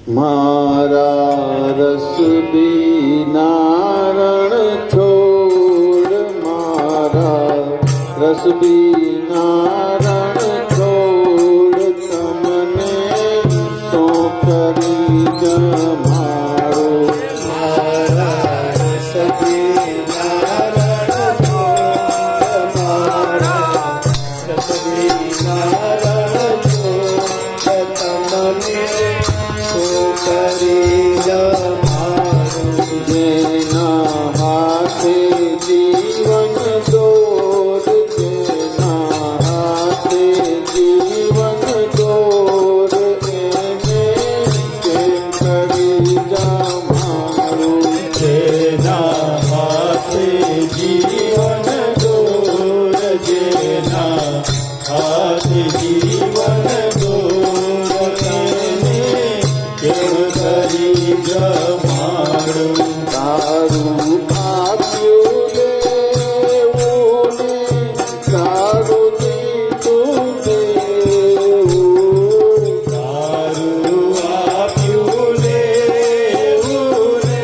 મારા રસ બીનારણ છોડ, મારા રસ બીનારણ છોડ, તમને સો કરી જમાડો. મારા રસ બીનારણ છોડ, મારા રસ બીનારણ છોડ, તમને કરી જમાડો. જેના હાથે જીવન દોર, જેના હાથે જીવન દોર, એને કેમ કરી જમાડો. જેના હાથે જીવન દોર, જેના હાથે જીવન દોર, કેમ કરી જમાડું. તારું આપ્યું લેવું ને તારું દીધું દેવું, તારું આપ્યું લેવું ને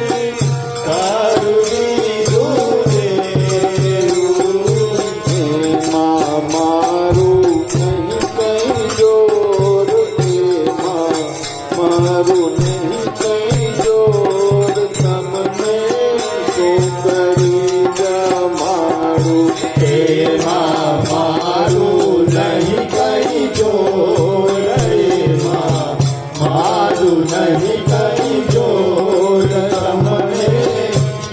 તારું દીધું દેવું. એમાં મારું નહીં કઈ જોર, એમાં મારું નહીં કઈ જોર, તમને શું કરી જમાડું. એમાં મારું નહીં કઈ જોર, એમાં મારું નહીં કઈ જોર, તમને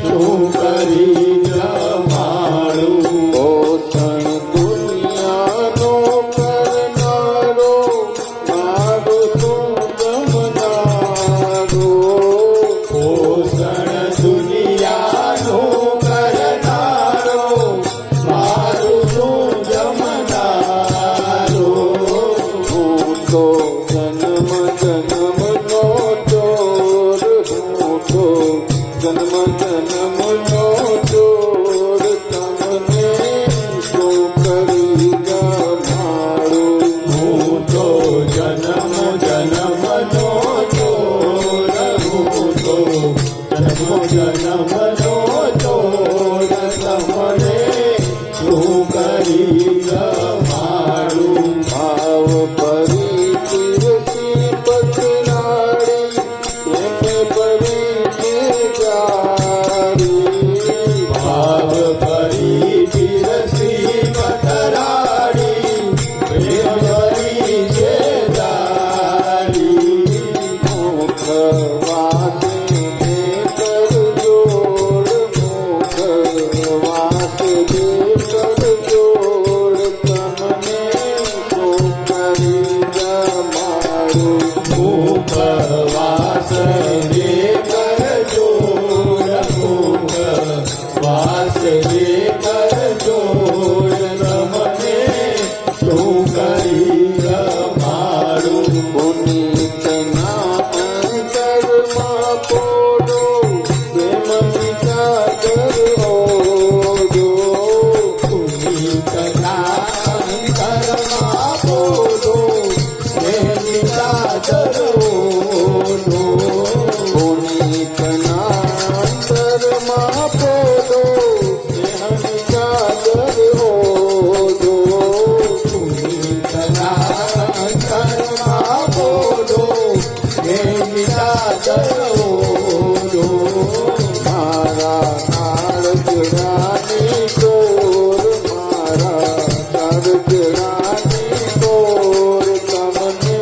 શું કરી જમાડું. પોષણ દુનિયાનો કરનારો, મારો શું જમનારો. પોષણ દુનિયાનો કરનારો, મારું શું જમનારો. હું તો જન્મ જન્મનો ચોર, હું તો જન્મ જન્મનો ચોર, તમને શું કરી જમાડું. હું તો જન્મ જન્મનો ચોર, હું તો જન્મ જન્મનો ચોર, તમને શું કરી જમાડું. ભાવ પરી તીરથી પથરાડી, એને પરી કે જાડી. ભાવ પરી તીરથી પથરાડી, પ્રેમ પરી કે જાડી. મુખ વાસે દે કર જોડ, મુખ વાસે દે કર જોડ, તમને શું કરી જમાડું. મુખ વાસે દે કર જોડ, મુખ વાસે દે કર જોડ, તમને શું કરી જમાડું. પુનિતના અંતરમાં પોડો, પ્રેમની ચાદર ઓઢો. પુનિતના અંતરમાં પોડો, પ્રેમની ચાદર ઓઢો. પુનિતના અંતરમાં પોડો, પ્રેમની ચાદર ઓઢો. પુનિતના અંતરમાં પોડો, પ્રેમની ચાદર ઓઢો. મારા કાળજડાની તોર, મારા કાળજડાની તોર, તમને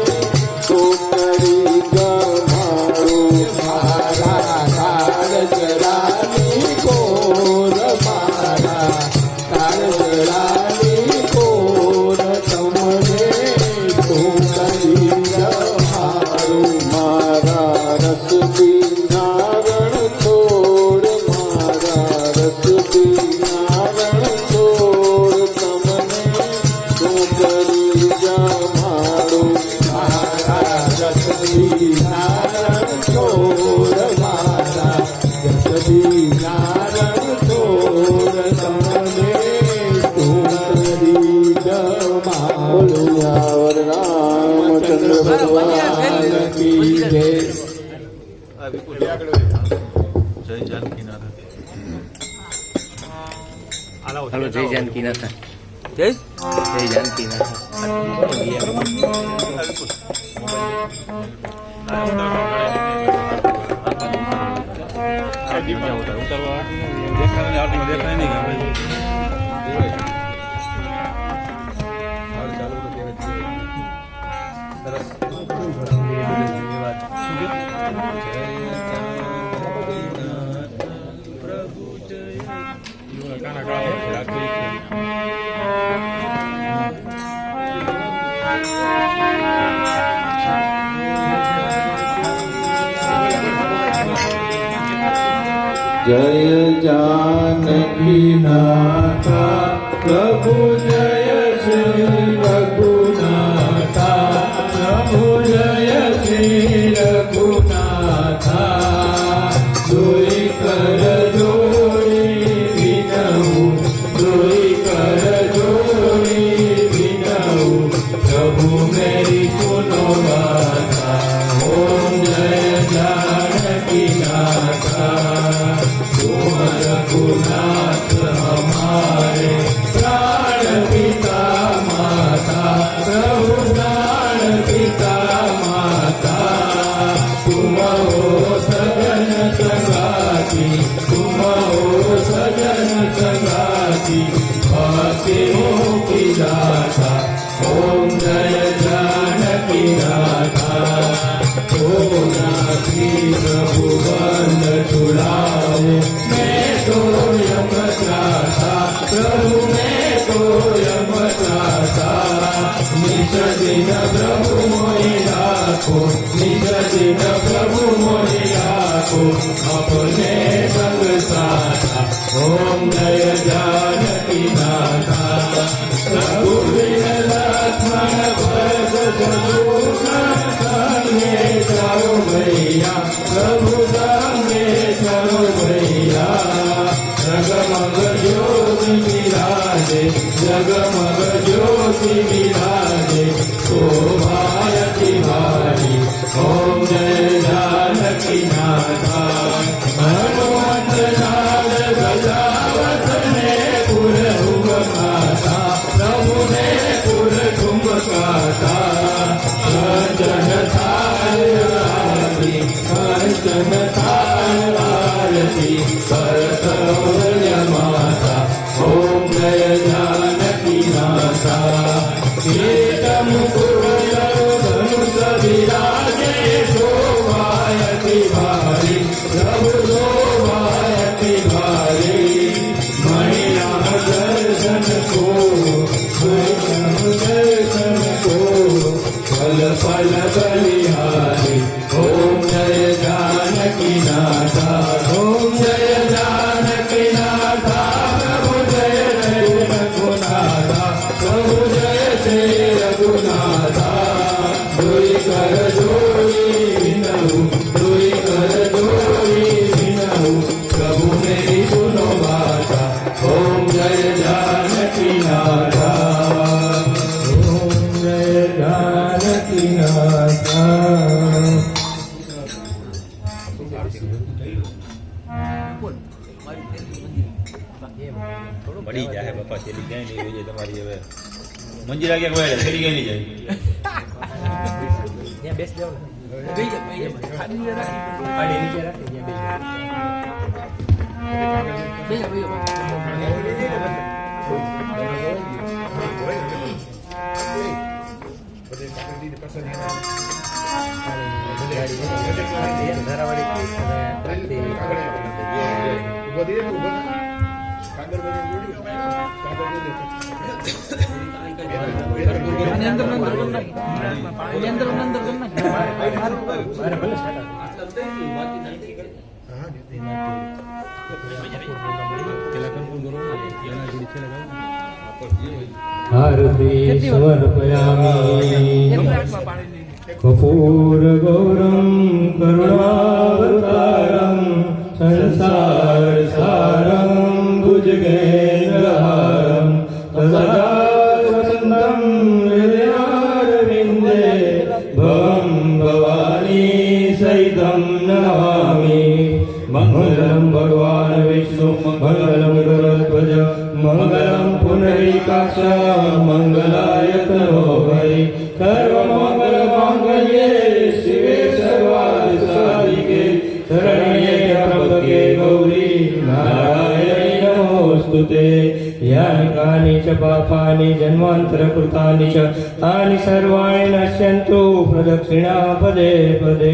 શું કરી જમાડું. મારા કાળજડાની તોર, મારા કાળજડાની તોર, તમને શું કરી જમાડું. મારા રસ બીનારણ છોડ, મારા રસ બીનારણ છોડ, તમને શું કરી જમાડું. મારા રસ બીનારણ છોડ, મારા રસ બીનારણ છોડ, તમને શું કરી જમાડું. વરરામચંદ્ર ભગવાન की जय। જય જાનકીનાથ. હલો જય જાનકીનાથ. જય જય જાનકીનાથ. દેખાય નહીં. જય જાનકી નાથા પ્રભુ જય શ્રી રઘુનાથા પ્રભુ જય શ્રી રઘુનાથા જોઈ કર જોડી વિનવું જોઈ કર જોડી વિનવું પ્રભુ મેરી સુનો વાતા ઓમ જય જાનકી નાથા रघुनाथ हमारे प्राण पिता माता प्रभु प्राण पिता माता तुम हो सजन संगाती तुम हो सजन संगाती भक्ति मुक्ति दाता ओम जय जानकी नाथा ओ नाथी प्रभु बंद छुड़ाओ प्रभु मैं तो यमत्राता निज दिन प्रभु मोहि राखो निज दिन प्रभु मोहि राखो अपने संग साथा ओम जय जानकी नाथा रघुवीर लक्ष्मण भरत शत्रुघ्न संगे जाओ भैया प्रभु संगे चलो भैया जगमग ज्योति विराजे जगमग ज्योति विराजे शोभायति भारी ओम जय जानकी नाथा हनुमत नाद गजावतने पुर उमकाता प्रभु ने पुर ठुमकाता कंचन थाल आरती कंचन थाल आरती करतव्य माता ओम जय जानकी नाथा कीर्तन धनुष विराजे शोभायति भारी प्रभु शोभायति भारी मणिनाम दर्शन को दर्शन को फल फल बलिहारी ओम जय जानकी नाथा ओम जय जानकी नाथा प्रभु जय जय रघुनाथा प्रभु जय जय रघुनाथा दुई कर जोड़ी विनऊ दुई कर जोड़ी विनऊ प्रभु मेरी सुनो बाता ओम जय जानकी नाथा ओम जय जानकी नाथा પડી જાય બાપા છેલ્લી ક્યાંય નહીં રહી જાય તમારી હવે મંજીરા ક્યાંક વળે છેલ્લી ક્યાંય નહીં જાય બેસ જાવ आरती समर्पयामि कपूर गौरम करुणावतारम संसार सारम भुजगेन्द्रहारम सदा वसंतम हृदयारविंदे भवं भवानी सहितं नमामि। કટાક્ષ મંગલાયતનો ભય સર્વ મંગલ માંગલ્યે શિવે સર્વાર્થ સાધિકે શરણ્યે ત્ર્યંબકે ગૌરી નારાયણી નમોસ્તુતે યાની કાની ચ પાપાની જન્માંતર કૃતાની ચ તાની સર્વાણિ નશ્યન્તુ પ્રદક્ષિણા પદે પદે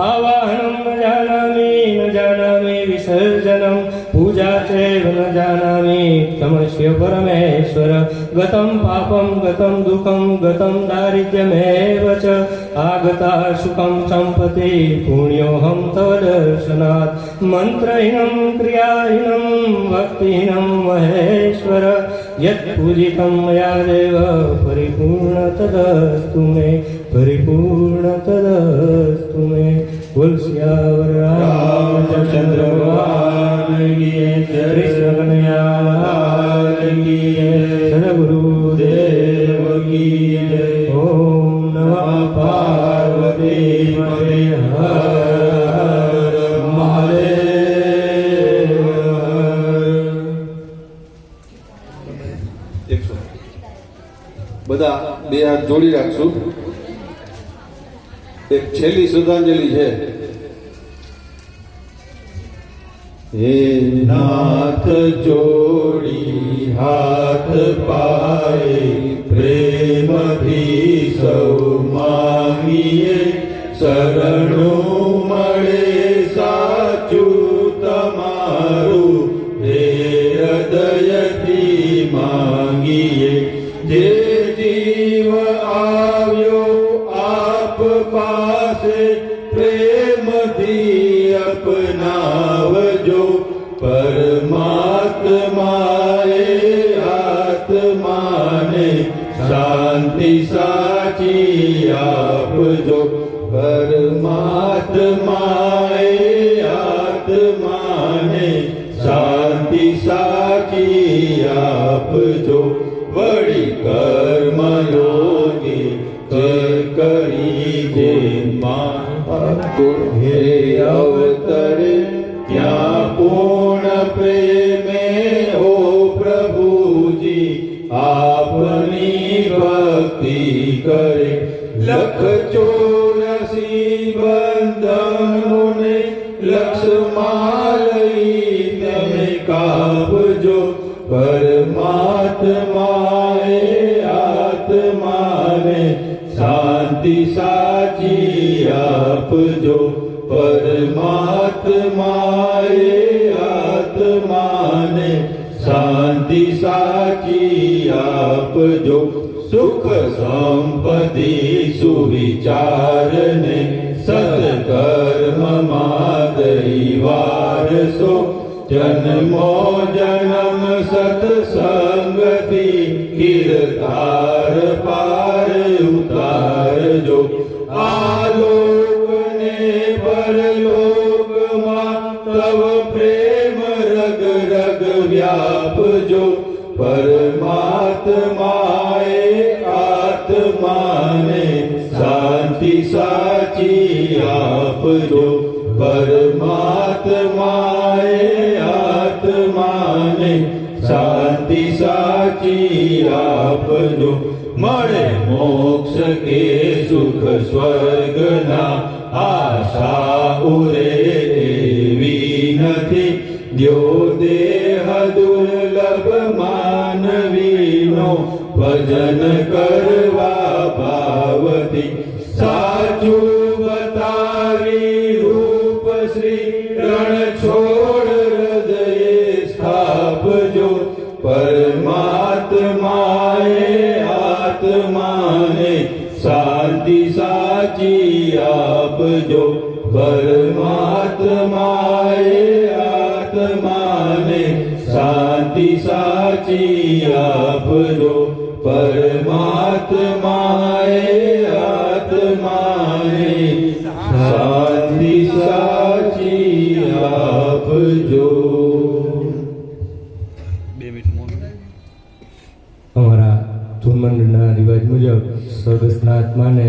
આવાહનમ ન જાનામિ વિસર્જનમ પૂજા ચૈવ ન જાનામિ તમસ્ય પરમેશ્વર ગતમ પાપમ ગતમ દુઃખમ ગતમ દારિદ્ર્યમેવ ચ આગતા સુખમ સંપત્તિ પુણ્યોહમ તવ દર્શનાत् મંત્રહીનમ ક્રિયાહીનમ ભક્તિહીનમ મહેશ્વર યત પૂજિતમ મયા દેવ પરિપૂર્ણ તદસ્તુ મે પરિપૂર્ણ તદસ્તુ મે બોલ સિયાવર રામચંદ્ર ભગવાન કી જય કૃષ્ણ કનૈયા લાલ કી જય સદગુરુદેવ કી જય ઓમ નમઃ પાર્વતી પતે હર મહાદેવ બધા બે હાથ જોડી રાખશું. એક છેલ્લી શ્રદ્ધાંજલિ છે. હે નાથ જોડી હાથ પાએ પ્રેમથી સૌ માંગીએ શરણું મળે સાચું તમારું હે હૃદયથી માંગીએ જે જીવ આવ્યો આપ પાસે પ્રેમથી અપનાવજો પરમાત્માએ આત્માને શાંતિ સાચી આપજો પરમાત્માએ આત્માને શાંતિ સાચી આપજો વળી કર્મયોગી કરી જે હે અવતરે ત્યાં પૂર્ણ પ્રેમે હો પ્રભુજી આપની ભક્તિ કરે લખ 84 બંધનોને લક્ષમાં લઈ તમે કાપજો પરમાત્માએ આત્માને શાંતિ સાચી આપજો પરમાત્માએ આત્માને શાંતિ સાચી આપજો સુખ સંપત્તિ સુવિચારને સત્કર્મમાં દઈ વારસો જન્મો જન્મ સત્સંગથી કીર્તાર પાર ઉતારજો આલોકને પરલોકમાં તવ પ્રેમ રગ રગ વ્યાપજો પરમાત્માએ આત્માને શાંતિ સાચી આપજો પરમાત્માએ આત્માને શાંતિ સાચી આપજો મળે મોક્ષ કે સુખ સ્વર્ગના આશા ઉરે એવી નથી દ્યો દેહ દુર્લભ માનવીનો ભજન કરવા ભાવથી સાચું બતાવી રૂપ શ્રી રણ છોડ હૃદયે સ્થાપજો પરમાત્માએ આત્માને શાંતિ સાચી આપજો પરમાત્માએ આત્માને શાંતિ સાચી આપજો પરમાત્માએ આત્માને શાંતિ સાચી આપજો. અમારા ધૂનમંડળના રિવાજ મુજબ સ્વર્ગસ્થના આત્માને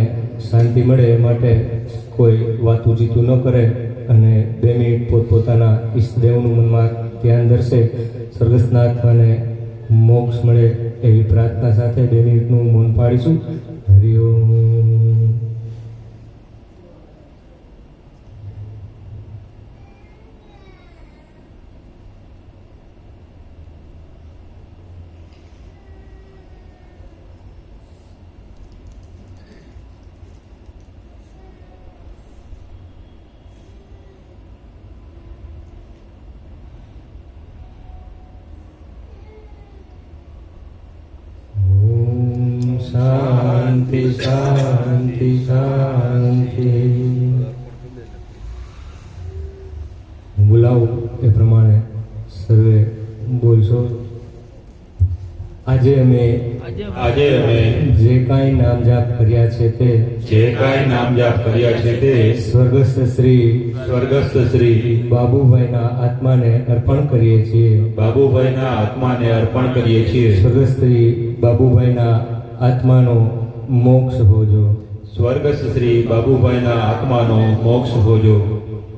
શાંતિ મળે એ માટે કોઈ વાતું જીતું ન કરે અને 2 મિનિટ પોતપોતાના ઈષ્ટદેવનું મનમાં ધ્યાન ધરશે. સ્વર્ગસ્થના આત્માને મોક્ષ મળે એવી પ્રાર્થના સાથે 2 મિનિટનું મૌન પાડીશું. હરિ ઓમ. શાંતિ શાંતિ શાંતિ. બોલાવું એ પ્રમાણે સર્વે બોલશો. આજે અમે જે કાંઈ નામ જાપ કર્યા છે તે સ્વર્ગસ્થ શ્રી બાબુભાઈના આત્માને અર્પણ કરીએ છીએ. સ્વર્ગસ્થ શ્રી બાબુભાઈના આત્માનો મોક્ષ હોજો. સ્વર્ગસ્થ શ્રી બાબુભાઈના આત્માનો મોક્ષ હોજો.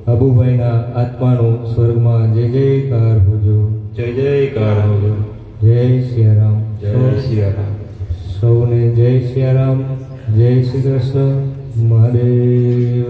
બાબુભાઈના આત્માનો સ્વર્ગમાં જય જયકાર હોજો. જય જયકાર હોજો. જય સિયારામ. જય સિયારામ. સૌને જય સિયારામ. જય શ્રી કૃષ્ણ. મહાદેવ.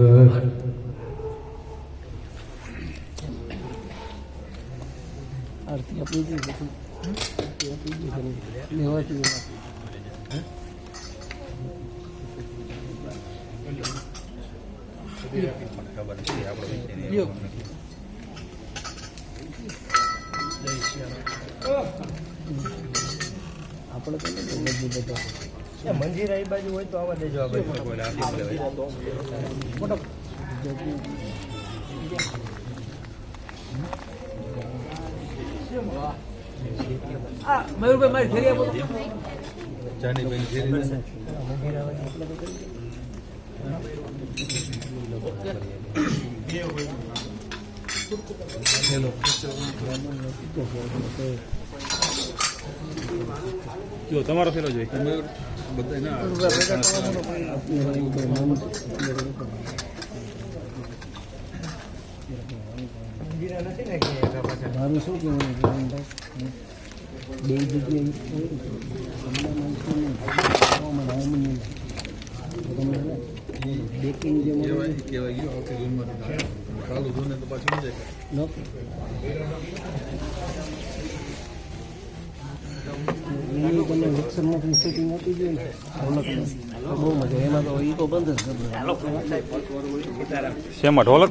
મંજીરા એ બાજુ હોય તો આવવા દેજો. આ બાજુ મયુરભાઈ મારી ફેરી આપો. જો તમારો ફેરો જોઈએ મારું શું કહેવાનું બે જગ્યાએ વિક્સરમાંથી સેટિંગ આપી દઈએ ને બહુ મજા. એમાં તો એ તો બંધ જ શેમાં ઢોલક